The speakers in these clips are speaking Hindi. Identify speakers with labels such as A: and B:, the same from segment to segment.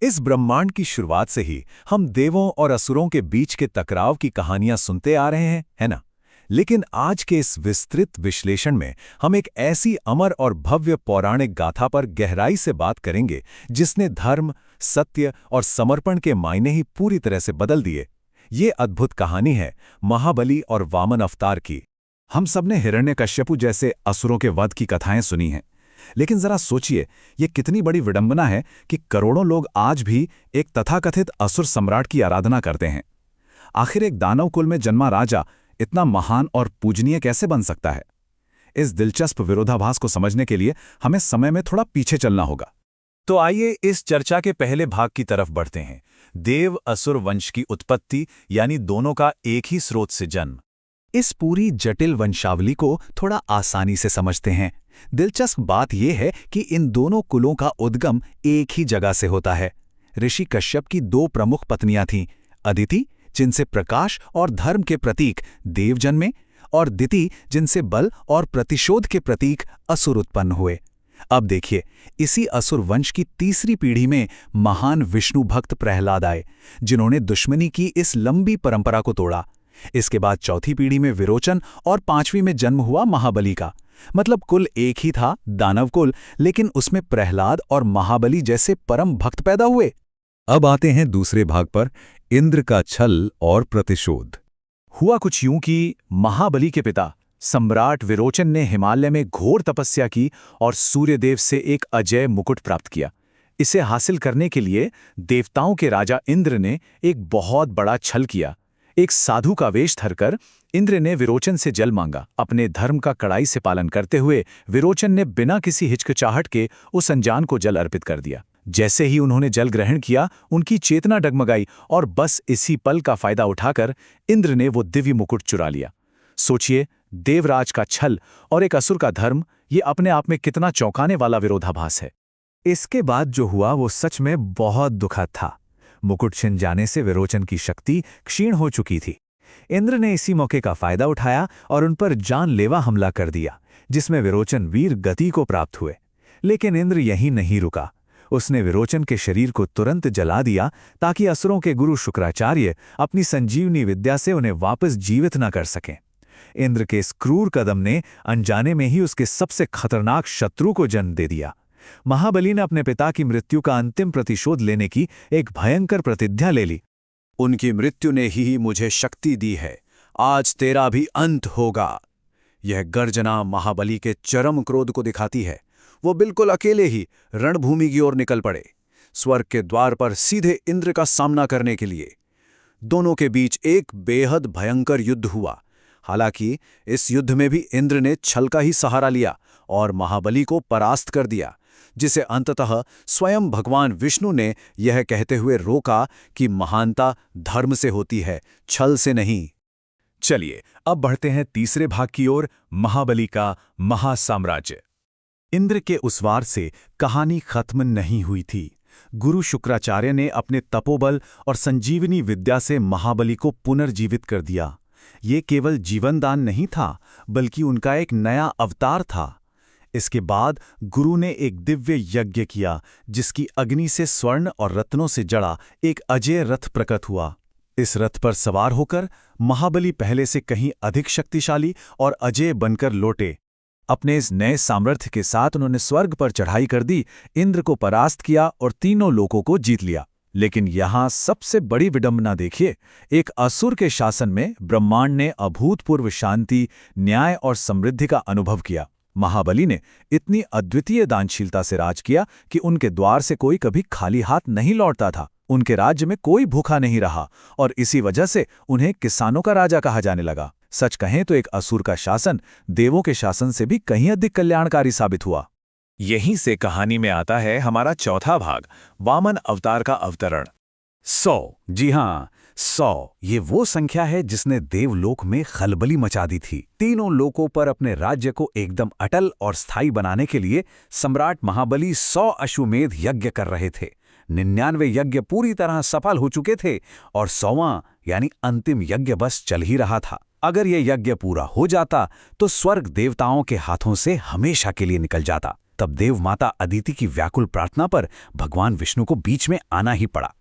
A: इस ब्रह्मांड की शुरुआत से ही हम देवों और असुरों के बीच के टकराव की कहानियां सुनते आ रहे हैं, है ना? लेकिन आज के इस विस्तृत विश्लेषण में हम एक ऐसी अमर और भव्य पौराणिक गाथा पर गहराई से बात करेंगे जिसने धर्म, सत्य और समर्पण के मायने ही पूरी तरह से बदल दिए। ये अद्भुत कहानी है महाबली और वामन अवतार की। हम सबने हिरण्यकश्यपु जैसे असुरों के वध की कथाएं सुनी हैं, लेकिन जरा सोचिए, ये कितनी बड़ी विडंबना है कि करोड़ों लोग आज भी एक तथाकथित असुर सम्राट की आराधना करते हैं। आखिर एक दानव कुल में जन्मा राजा इतना महान और पूजनीय कैसे बन सकता है? इस दिलचस्प विरोधाभास को समझने के लिए हमें समय में थोड़ा पीछे चलना होगा।
B: तो आइए इस चर्चा के पहले भाग की तरफ बढ़ते हैं। देव असुर वंश की उत्पत्ति, यानी दोनों का एक ही स्रोत से जन्म।
A: इस पूरी जटिल वंशावली को थोड़ा आसानी से समझते हैं। दिलचस्प बात यह है कि इन दोनों कुलों का उद्गम एक ही जगह से होता है। ऋषि कश्यप की दो प्रमुख पत्नियां थीं, अदिति, जिनसे प्रकाश और धर्म के प्रतीक देव जन्मे, और दिति, जिनसे बल और प्रतिशोध के प्रतीक असुर उत्पन्न हुए। अब देखिए, इसी असुर वंश की तीसरी पीढ़ी में महान विष्णु भक्त प्रहलाद आए, जिन्होंने दुश्मनी की इस लंबी परंपरा को तोड़ा। इसके बाद चौथी पीढ़ी में विरोचन और पांचवीं में जन्म हुआ महाबली का। मतलब कुल एक ही था, दानव कुल, लेकिन उसमें प्रहलाद और महाबली जैसे परम भक्त पैदा हुए।
B: अब आते हैं दूसरे भाग पर, इंद्र का छल और प्रतिशोध। हुआ कुछ यूं कि महाबली के पिता सम्राट विरोचन ने हिमालय में घोर तपस्या की और सूर्यदेव से एक अजय मुकुट प्राप्त किया। इसे हासिल करने के लिए देवताओं के राजा इंद्र ने एक बहुत बड़ा छल किया। एक साधु का वेश धरकर इंद्र ने विरोचन से जल मांगा। अपने धर्म का कड़ाई से पालन करते हुए विरोचन ने बिना किसी हिचकिचाहट के उस अनजान को जल अर्पित कर दिया। जैसे ही उन्होंने जल ग्रहण किया, उनकी चेतना डगमगाई और बस इसी पल का फायदा उठाकर इंद्र ने वो दिव्य मुकुट चुरा लिया। सोचिए, देवराज का छल और एक असुर का धर्म, ये अपने आप में कितना चौंकाने वाला विरोधाभास है।
A: इसके बाद जो हुआ वो सच में बहुत दुखद था। मुकुट छिन जाने से विरोचन की शक्ति क्षीण हो चुकी थी। इंद्र ने इसी मौके का फायदा उठाया और उन पर जानलेवा हमला कर दिया, जिसमें विरोचन वीर गति को प्राप्त हुए। लेकिन इंद्र यहीं नहीं रुका। उसने विरोचन के शरीर को तुरंत जला दिया ताकि असुरों के गुरु शुक्राचार्य अपनी संजीवनी विद्या से उन्हें वापस जीवित न कर सकें। इंद्र के इस क्रूर कदम ने अनजाने में ही उसके सबसे खतरनाक शत्रु को जन्म दे दिया। महाबली ने अपने पिता की मृत्यु का अंतिम प्रतिशोध लेने की एक भयंकर प्रतिज्ञा ले ली।
B: उनकी मृत्यु ने ही मुझे शक्ति दी है, आज तेरा भी अंत होगा। यह गर्जना महाबली के चरम क्रोध को दिखाती है। वो बिल्कुल अकेले ही रणभूमि की ओर निकल पड़े, स्वर्ग के द्वार पर सीधे इंद्र का सामना करने के लिए। दोनों के बीच एक बेहद भयंकर युद्ध हुआ। हालांकि इस युद्ध में भी इंद्र ने छल का ही सहारा लिया और महाबली को परास्त कर दिया, जिसे अंततः स्वयं भगवान विष्णु ने यह कहते हुए रोका कि महानता धर्म से होती है, छल से नहीं।
A: चलिए अब बढ़ते हैं तीसरे भाग की ओर, महाबली का महासाम्राज्य। इंद्र के उस वार से कहानी खत्म नहीं हुई थी। गुरु शुक्राचार्य ने अपने तपोबल और संजीवनी विद्या से महाबली को पुनर्जीवित कर दिया। ये केवल जीवनदान नहीं था, बल्कि उनका एक नया अवतार था। इसके बाद गुरु ने एक दिव्य यज्ञ किया, जिसकी अग्नि से स्वर्ण और रत्नों से जड़ा एक अजय रथ प्रकट हुआ। इस रथ पर सवार होकर महाबली पहले से कहीं अधिक शक्तिशाली और अजय बनकर लौटे। अपने इस नए सामर्थ्य के साथ उन्होंने स्वर्ग पर चढ़ाई कर दी, इंद्र को परास्त किया और तीनों लोकों को जीत लिया। लेकिन यहाँ सबसे बड़ी विडंबना देखिए, एक असुर के शासन में ब्रह्मांड ने अभूतपूर्व शांति, न्याय और समृद्धि का अनुभव किया। महाबली ने इतनी अद्वितीय दानशीलता से राज किया कि उनके द्वार से कोई कभी खाली हाथ नहीं लौटता था। उनके राज्य में कोई भूखा नहीं रहा और इसी वजह से उन्हें किसानों का राजा कहा जाने लगा। सच कहें तो एक असुर का शासन देवों के शासन से भी कहीं अधिक कल्याणकारी साबित हुआ।
B: यहीं से कहानी में आता है हमारा चौथा भाग, वामन अवतार का अवतरण।
A: 100, जी हाँ, 100 ये वो संख्या है जिसने देवलोक में खलबली मचा दी थी। तीनों लोकों पर अपने राज्य को एकदम अटल और स्थायी बनाने के लिए सम्राट महाबली 100 अश्वमेध यज्ञ कर रहे थे। 99 यज्ञ पूरी तरह सफल हो चुके थे और 100वां यानी अंतिम यज्ञ बस चल ही रहा था। अगर यह यज्ञ पूरा हो जाता तो स्वर्ग देवताओं के हाथों से हमेशा के लिए निकल जाता। तब देव माता अदिति की व्याकुल प्रार्थना पर भगवान विष्णु को बीच में आना ही पड़ा।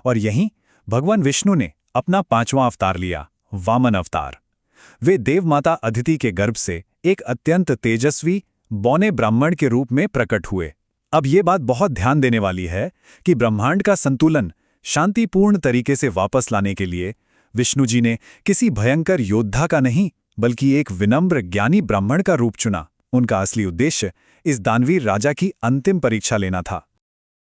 A: और यहीं भगवान विष्णु ने अपना 5वां अवतार लिया, वामन अवतार। वे देव माता अदिति के गर्भ से एक अत्यंत तेजस्वी बौने ब्राह्मण के रूप में प्रकट हुए। अब ये बात बहुत ध्यान देने वाली है कि ब्रह्मांड का संतुलन शांतिपूर्ण तरीके से वापस लाने के लिए विष्णु जी ने किसी भयंकर योद्धा का नहीं बल्कि एक विनम्र ज्ञानी ब्राह्मण का रूप चुना। उनका असली उद्देश्य इस दानवीर राजा की अंतिम परीक्षा लेना था।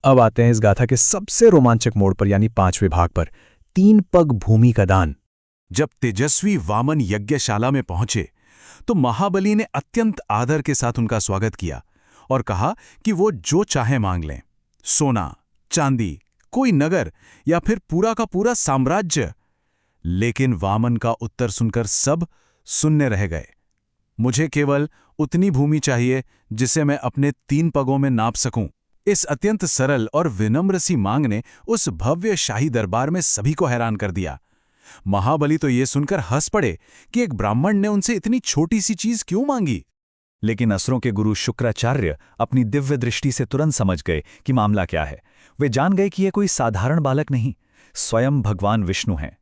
B: अब आते हैं इस गाथा के सबसे रोमांचक मोड़ पर, यानी 5वें भाग पर, 3 पग भूमि का दान।
A: जब तेजस्वी वामन यज्ञशाला में पहुंचे तो महाबली ने अत्यंत आदर के साथ उनका स्वागत किया और कहा कि वो जो चाहे मांग लें, सोना, चांदी, कोई नगर या फिर पूरा का पूरा साम्राज्य। लेकिन वामन का उत्तर सुनकर सब सुन्ने रह गए। मुझे केवल उतनी भूमि चाहिए जिसे मैं अपने 3 पगों में नाप सकूं। इस अत्यंत सरल और विनम्र सी मांग ने उस भव्य शाही दरबार में सभी को हैरान कर दिया। महाबली तो ये सुनकर हंस पड़े कि एक ब्राह्मण ने उनसे इतनी छोटी सी चीज क्यों मांगी।
B: लेकिन असुरों के गुरु शुक्राचार्य अपनी दिव्य दृष्टि से तुरंत समझ गए कि मामला क्या है। वे जान गए कि यह कोई साधारण बालक नहीं, स्वयं भगवान विष्णु हैं।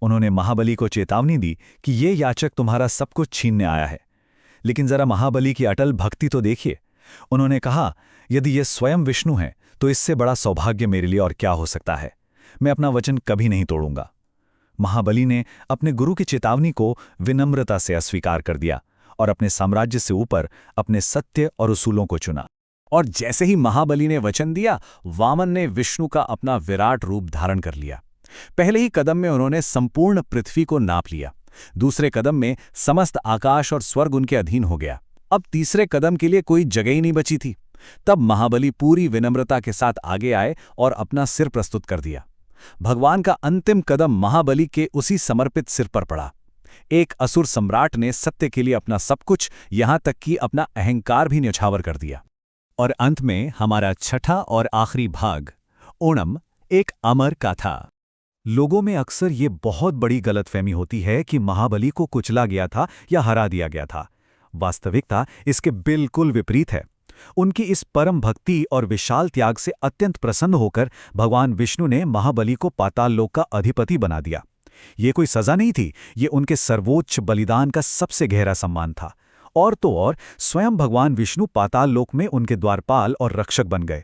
B: उन्होंने महाबली को चेतावनी दी कि ये याचक तुम्हारा सब कुछ छीनने आया है। लेकिन जरा महाबली की अटल भक्ति तो देखिए। उन्होंने कहा, यदि ये स्वयं विष्णु हैं तो इससे बड़ा सौभाग्य मेरे लिए और क्या हो सकता है। मैं अपना वचन कभी नहीं तोड़ूंगा। महाबली ने अपने गुरु की चेतावनी को विनम्रता से अस्वीकार कर दिया और अपने साम्राज्य से ऊपर अपने सत्य और उसूलों को चुना। और जैसे ही महाबली ने वचन दिया, वामन ने विष्णु का अपना विराट रूप धारण कर लिया। पहले ही कदम में उन्होंने संपूर्ण पृथ्वी को नाप लिया। दूसरे कदम में समस्त आकाश और स्वर्ग उनके अधीन हो गया। अब तीसरे कदम के लिए कोई जगह ही नहीं बची थी। तब महाबली पूरी विनम्रता के साथ आगे आए और अपना सिर प्रस्तुत कर दिया। भगवान का अंतिम कदम महाबली के उसी समर्पित सिर पर पड़ा। एक असुर सम्राट ने सत्य के लिए अपना सब कुछ, यहां तक कि अपना अहंकार भी न्यौछावर कर दिया। और अंत में हमारा छठा और आखिरी भाग, ओणम, एक अमर कथा। लोगों में अक्सर ये बहुत बड़ी गलतफहमी होती है कि महाबली को कुचला गया था या हरा दिया गया था। वास्तविकता इसके बिल्कुल विपरीत है। उनकी इस परम भक्ति और विशाल त्याग से अत्यंत प्रसन्न होकर भगवान विष्णु ने महाबली को पाताल लोक का अधिपति बना दिया। ये कोई सजा नहीं थी, ये उनके सर्वोच्च बलिदान का सबसे गहरा सम्मान था। और तो और स्वयं भगवान विष्णु पाताल लोक में उनके द्वारपाल और रक्षक बन गए।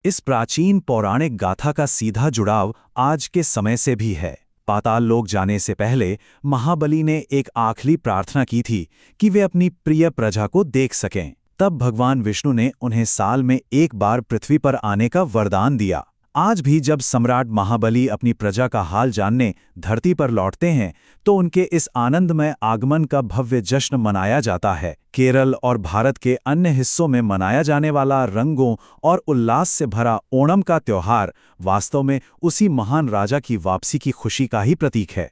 B: इस प्राचीन पौराणिक गाथा का सीधा जुड़ाव आज के समय से भी है। पाताल लोक जाने से पहले महाबली ने एक आखिरी प्रार्थना की थी कि वे अपनी प्रिय प्रजा को देख सकें। तब भगवान विष्णु ने उन्हें साल में एक बार पृथ्वी पर आने का वरदान दिया। आज भी जब सम्राट महाबली अपनी प्रजा का हाल जानने धरती पर लौटते हैं तो उनके इस आनंदमय आगमन का भव्य जश्न मनाया जाता है। केरल और भारत के अन्य हिस्सों में मनाया जाने वाला रंगों और उल्लास से भरा ओणम का त्योहार वास्तव में उसी महान राजा की वापसी की खुशी का ही प्रतीक है।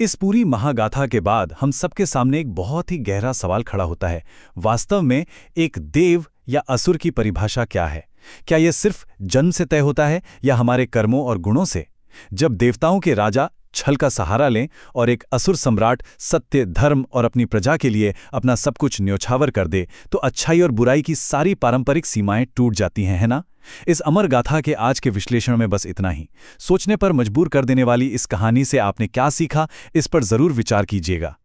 B: इस पूरी महागाथा के बाद हम सबके सामने एक बहुत ही गहरा सवाल खड़ा होता है। वास्तव में एक देव या असुर की परिभाषा क्या है? क्या यह सिर्फ जन्म से तय होता है या हमारे कर्मों और गुणों से? जब देवताओं के राजा छल का सहारा लें और एक असुर सम्राट सत्य, धर्म और अपनी प्रजा के लिए अपना सब कुछ न्योछावर कर दे, तो अच्छाई और बुराई की सारी पारंपरिक सीमाएं टूट जाती हैं, है ना? इस अमर गाथा के आज के विश्लेषण में बस इतना ही। सोचने पर मजबूर कर देने वाली इस कहानी से आपने क्या सीखा, इस पर जरूर विचार कीजिएगा।